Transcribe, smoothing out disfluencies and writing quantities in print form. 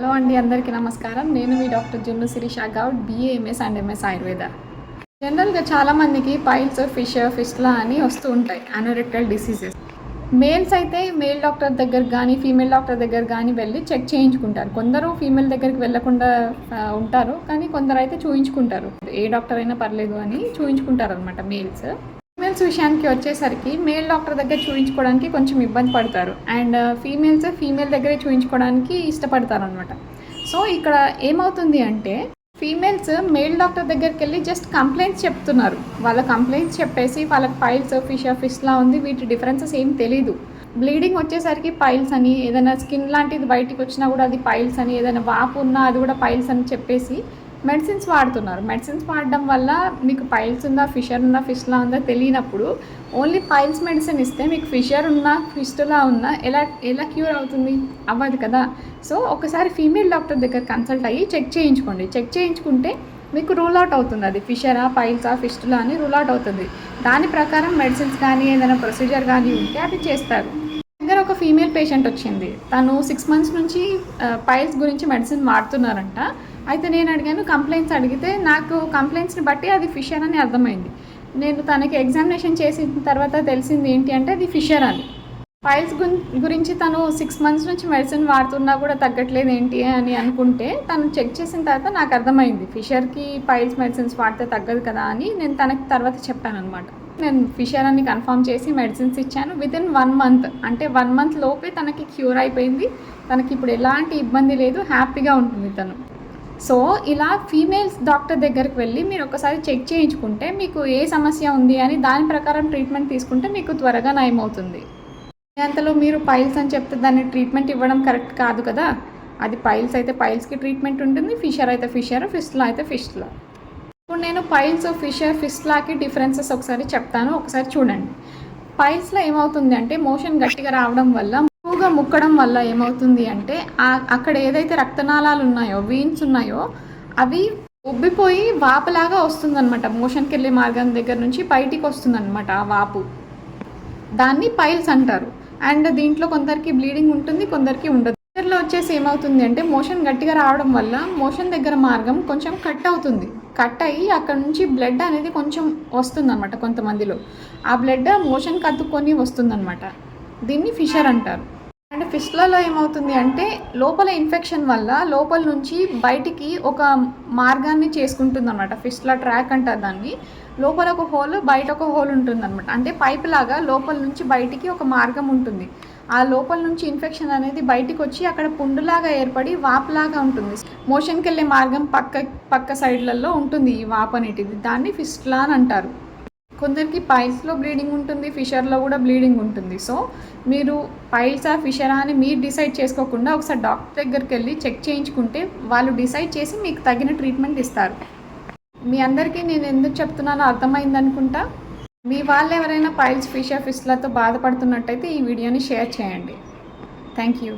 Hello అండి, అందరికీ నమస్కారం. నేను మీ doctor Junnu Sirisha Goud, BAMS and MS Ayurveda. జనరల్గా చాలామందికి పైల్స్, ఫిస్టులా అని వస్తూ ఉంటాయి, అనోరెక్టల్ డిసీజెస్. మేల్స్ అయితే మేల్ డాక్టర్ దగ్గర కానీ ఫీమేల్ డాక్టర్ దగ్గర కానీ వెళ్ళి చెక్ చేయించుకుంటారు. కొందరు ఫీమేల్ దగ్గరికి వెళ్ళకుండా ఉంటారు, కానీ కొందరు అయితే చూయించుకుంటారు. ఏ డాక్టర్ అయినా పర్లేదు అని చూయించుకుంటారు అనమాట మేల్స్. ఫీమేల్స్ విషయానికి వచ్చేసరికి మేల్ డాక్టర్ దగ్గర చూయించుకోవడానికి కొంచెం ఇబ్బంది పడతారు, అండ్ ఫీమేల్ దగ్గరే చూయించుకోవడానికి ఇష్టపడతారు అనమాట. సో ఇక్కడ ఏమవుతుంది అంటే ఫీమేల్స్ మేల్ డాక్టర్ దగ్గరికి వెళ్ళి జస్ట్ కంప్లైంట్స్ చెప్తున్నారు. వాళ్ళ కంప్లైంట్స్ చెప్పేసి వాళ్ళకి పైల్స్, ఫిస్టులా ఉంది, వీటి డిఫరెన్సెస్ ఏం తెలీదు. బ్లీడింగ్ వచ్చేసరికి పైల్స్ అని, ఏదైనా స్కిన్ లాంటిది బయటికి వచ్చినా కూడా అది పైల్స్ అని, ఏదైనా వాపు ఉన్నా అది కూడా పైల్స్ అని చెప్పేసి మెడిసిన్స్ వాడుతున్నారు. మెడిసిన్స్ వాడడం వల్ల మీకు పైల్స్ ఉందా, ఫిస్టులా ఉందా తెలియనప్పుడు ఓన్లీ పైల్స్ మెడిసిన్ ఇస్తే మీకు ఫిషర్ ఉన్నా, ఫిస్టులా ఉన్నా ఎలా క్యూర్ అవుతుంది? అవ్వదు కదా. సో ఒకసారి ఫీమేల్ డాక్టర్ దగ్గర కన్సల్ట్ అయ్యి చెక్ చేయించుకోండి. చెక్ చేయించుకుంటే మీకు రూల్ అవుట్ అవుతుంది, అది ఫిషరా, పైల్సా, ఫిస్టులా అని రూల్ అవుట్ అవుతుంది. దాని ప్రకారం మెడిసిన్స్ కానీ ఏదైనా ప్రొసీజర్ కానీ ఉంటే అది చేస్తారు. దగ్గర ఒక ఫీమేల్ పేషెంట్ వచ్చింది. తను 6 months నుంచి పైల్స్ గురించి మెడిసిన్ వాడుతున్నారంట. అయితే నేను అడిగాను, కంప్లైంట్స్ అడిగితే నాకు కంప్లైంట్స్ని బట్టి అది ఫిషర్ అని అర్థమైంది. నేను తనకి ఎగ్జామినేషన్ చేసిన తర్వాత తెలిసింది ఏంటి అంటే అది ఫిషర్ అని. పైల్స్ గురించి తను 6 months నుంచి మెడిసిన్ వాడుతున్నా కూడా తగ్గట్లేదు ఏంటి అని అనుకుంటే, తను చెక్ చేసిన తర్వాత నాకు అర్థమైంది ఫిషర్కి పైల్స్ మెడిసిన్స్ వాడితే తగ్గదు కదా అని. నేను తనకి తర్వాత చెప్పాను అనమాట. నేను ఫిషర్ అని కన్ఫర్మ్ చేసి మెడిసిన్స్ ఇచ్చాను. వితిన్ 1 month, అంటే 1 month లోపే తనకి క్యూర్ అయిపోయింది. తనకి ఇప్పుడు ఎలాంటి ఇబ్బంది లేదు, హ్యాపీగా ఉంటుంది తను. సో ఇలా ఫీమేల్స్ డాక్టర్ దగ్గరికి వెళ్ళి మీరు ఒకసారి చెక్ చేయించుకుంటే మీకు ఏ సమస్య ఉంది అని దాని ప్రకారం ట్రీట్మెంట్ తీసుకుంటే మీకు త్వరగా నయమవుతుంది. అంతలో మీరు పైల్స్ అని చెప్తే దాన్ని ట్రీట్మెంట్ ఇవ్వడం కరెక్ట్ కాదు కదా. అది పైల్స్ అయితే పైల్స్కి ట్రీట్మెంట్ ఉంటుంది, ఫిషర్ అయితే ఫిషర్, ఫిస్టులా అయితే ఫిస్టులా. ఇప్పుడు నేను పైల్స్, ఫిస్టులాకి డిఫరెన్సెస్ ఒకసారి చెప్తాను, ఒకసారి చూడండి. పైల్స్లో ఏమవుతుంది అంటే మోషన్ గట్టిగా రావడం వల్ల, ఎక్కువగా ముక్కడం వల్ల ఏమవుతుంది అంటే అక్కడ ఏదైతే రక్తనాళాలు ఉన్నాయో, వీన్స్ ఉన్నాయో అవి ఉబ్బిపోయి వాపులాగా వస్తుందన్నమాట. మోషన్కి వెళ్ళే మార్గం దగ్గర నుంచి బయటికి వస్తుందన్నమాట ఆ వాపు. దాన్ని పైల్స్ అంటారు. అండ్ దీంట్లో కొందరికి బ్లీడింగ్ ఉంటుంది, కొందరికి ఉండదు. ఇద్దరిలో వచ్చేసి ఏమవుతుంది అంటే మోషన్ గట్టిగా రావడం వల్ల మోషన్ దగ్గర మార్గం కొంచెం కట్ అవుతుంది. కట్ అయ్యి అక్కడ నుంచి బ్లడ్ అనేది కొంచెం వస్తుందన్నమాట కొంతమందిలో. ఆ బ్లడ్ మోషన్ కత్తుకొని వస్తుందన్నమాట. దీన్ని ఫిషర్ అంటారు. అండ్ ఫిస్టులలో ఏమవుతుంది అంటే లోపల ఇన్ఫెక్షన్ వల్ల లోపల నుంచి బయటికి ఒక మార్గాన్ని చేసుకుంటుంది అనమాట. ఫిస్టులా ట్రాక్ అంటారు దాన్ని. లోపల ఒక హోల్, బయట ఒక హోల్ ఉంటుంది అనమాట. అంటే పైప్ లాగా లోపల నుంచి బయటికి ఒక మార్గం ఉంటుంది. ఆ లోపల నుంచి ఇన్ఫెక్షన్ అనేది బయటికి వచ్చి అక్కడ పుండులాగా ఏర్పడి వాపులాగా ఉంటుంది. మోషన్కి వెళ్ళే మార్గం పక్క సైడ్లలో ఉంటుంది ఈ వాపు అనేటిది. దాన్ని ఫిస్టులా అని అంటారు. కొందరికి పైల్స్లో బ్లీడింగ్ ఉంటుంది, ఫిషర్లో కూడా బ్లీడింగ్ ఉంటుంది. సో మీరు పైల్సా, ఫిషరా అని మీరు డిసైడ్ చేసుకోకుండా ఒకసారి డాక్టర్ దగ్గరికి వెళ్ళి చెక్ చేయించుకుంటే వాళ్ళు డిసైడ్ చేసి మీకు తగిన ట్రీట్మెంట్ ఇస్తారు. మీ అందరికీ నేను ఎందుకు చెప్తున్నానో అర్థమైంది అనుకుంటా. మీ వాళ్ళు ఎవరైనా పైల్స్, ఫిస్టులతో బాధపడుతున్నట్టయితే ఈ వీడియోని షేర్ చేయండి. Thank you.